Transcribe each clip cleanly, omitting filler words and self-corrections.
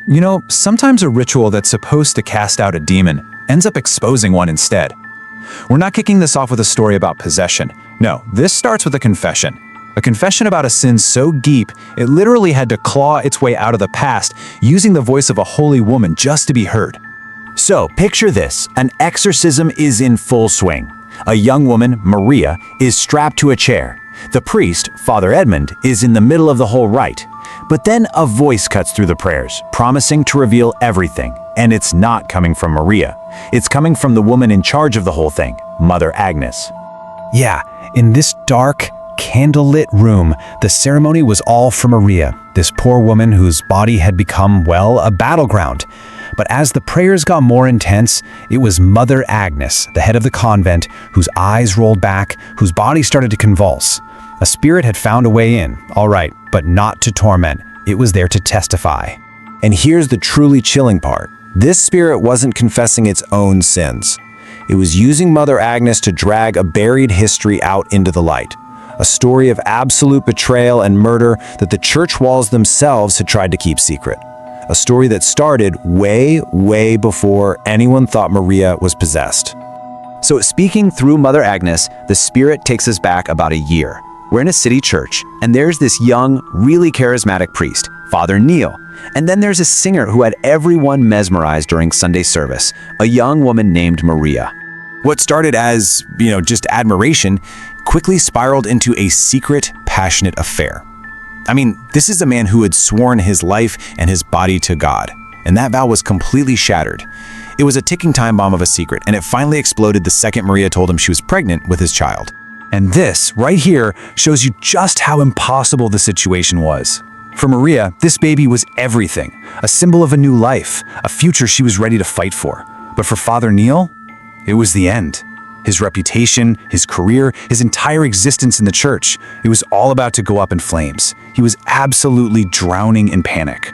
You know, sometimes a ritual that's supposed to cast out a demon ends up exposing one instead. We're not kicking this off with a story about possession. No, this starts with a confession. A confession about a sin so deep, it literally had to claw its way out of the past, using the voice of a holy woman just to be heard. So, picture this. An exorcism is in full swing. A young woman, Maria, is strapped to a chair. The priest, Father Edmund, is in the middle of the whole rite. But then a voice cuts through the prayers, promising to reveal everything. And it's not coming from Maria. It's coming from the woman in charge of the whole thing, Mother Agnes. Yeah, in this dark, candlelit room, the ceremony was all for Maria, this poor woman whose body had become, well, a battleground. But as the prayers got more intense, it was Mother Agnes, the head of the convent, whose eyes rolled back, whose body started to convulse. A spirit had found a way in, all right, but not to torment. It was there to testify. And here's the truly chilling part. This spirit wasn't confessing its own sins. It was using Mother Agnes to drag a buried history out into the light. A story of absolute betrayal and murder that the church walls themselves had tried to keep secret. A story that started way, way before anyone thought Maria was possessed. So speaking through Mother Agnes, the spirit takes us back about a year. We're in a city church, and there's this young, really charismatic priest, Father Neil. And then there's a singer who had everyone mesmerized during Sunday service, a young woman named Maria. What started as, just admiration, quickly spiraled into a secret, passionate affair. I mean, this is a man who had sworn his life and his body to God, and that vow was completely shattered. It was a ticking time bomb of a secret, and it finally exploded the second Maria told him she was pregnant with his child. And this, right here, shows you just how impossible the situation was. For Maria, this baby was everything, a symbol of a new life, a future she was ready to fight for. But for Father Neil, it was the end. His reputation, his career, his entire existence in the church, it was all about to go up in flames. He was absolutely drowning in panic.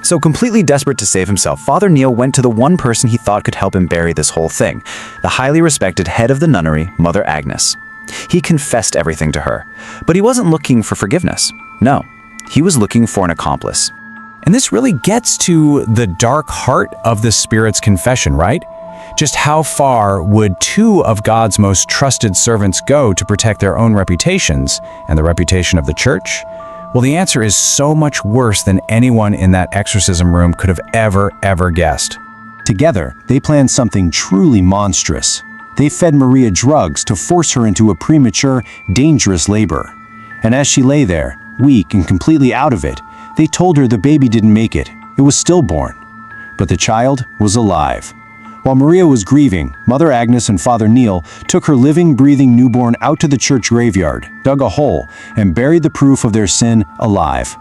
So completely desperate to save himself, Father Neil went to the one person he thought could help him bury this whole thing, the highly respected head of the nunnery, Mother Agnes. He confessed everything to her, but he wasn't looking for forgiveness. No, he was looking for an accomplice. And this really gets to the dark heart of the spirit's confession, right? Just how far would two of God's most trusted servants go to protect their own reputations and the reputation of the church? Well, the answer is so much worse than anyone in that exorcism room could have ever guessed. Together, they planned something truly monstrous. They fed Maria drugs to force her into a premature, dangerous labor. And as she lay there, weak and completely out of it, they told her the baby didn't make it. It was stillborn. But the child was alive. While Maria was grieving, Mother Agnes and Father Neil took her living, breathing newborn out to the church graveyard, dug a hole, and buried the proof of their sin alive.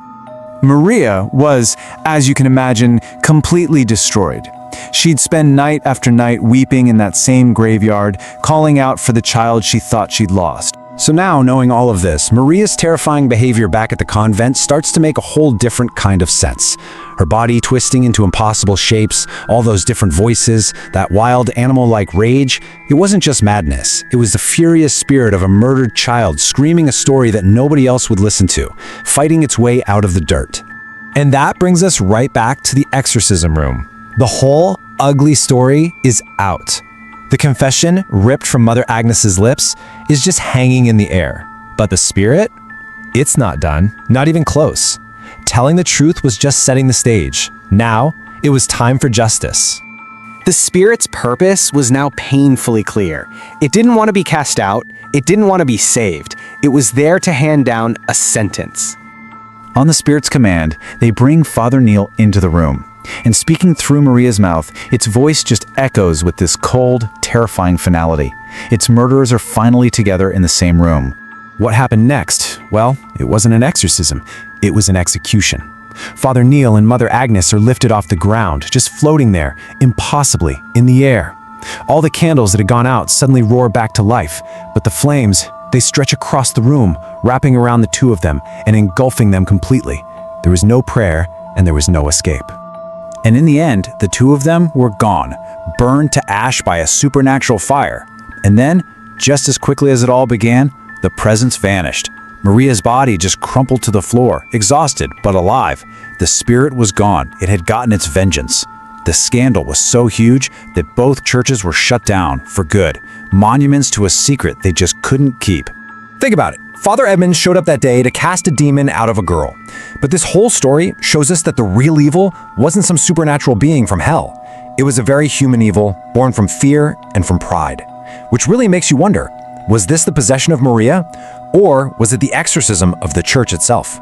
Maria was, as you can imagine, completely destroyed. She'd spend night after night weeping in that same graveyard, calling out for the child she thought she'd lost. So now, knowing all of this, Maria's terrifying behavior back at the convent starts to make a whole different kind of sense. Her body twisting into impossible shapes, all those different voices, that wild animal-like rage. It wasn't just madness. It was the furious spirit of a murdered child screaming a story that nobody else would listen to, fighting its way out of the dirt. And that brings us right back to the exorcism room. The whole ugly story is out. The confession, ripped from Mother Agnes's lips, is just hanging in the air. But the spirit? It's not done, not even close. Telling the truth was just setting the stage. Now, it was time for justice. The spirit's purpose was now painfully clear. It didn't want to be cast out. It didn't want to be saved. It was there to hand down a sentence. On the spirit's command, they bring Father Neil into the room. And speaking through Maria's mouth, its voice just echoes with this cold, terrifying finality. Its murderers are finally together in the same room. What happened next? Well, it wasn't an exorcism. It was an execution. Father Neil and Mother Agnes are lifted off the ground, just floating there, impossibly, in the air. All the candles that had gone out suddenly roar back to life, but the flames, they stretch across the room, wrapping around the two of them and engulfing them completely. There was no prayer, and there was no escape. And in the end, the two of them were gone, burned to ash by a supernatural fire. And then, just as quickly as it all began, the presence vanished. Maria's body just crumpled to the floor, exhausted but alive. The spirit was gone. It had gotten its vengeance. The scandal was so huge that both churches were shut down for good. Monuments to a secret they just couldn't keep. Think about it. Father Edmund showed up that day to cast a demon out of a girl. But this whole story shows us that the real evil wasn't some supernatural being from hell. It was a very human evil, born from fear and from pride. Which really makes you wonder, was this the possession of Maria? Or was it the exorcism of the church itself?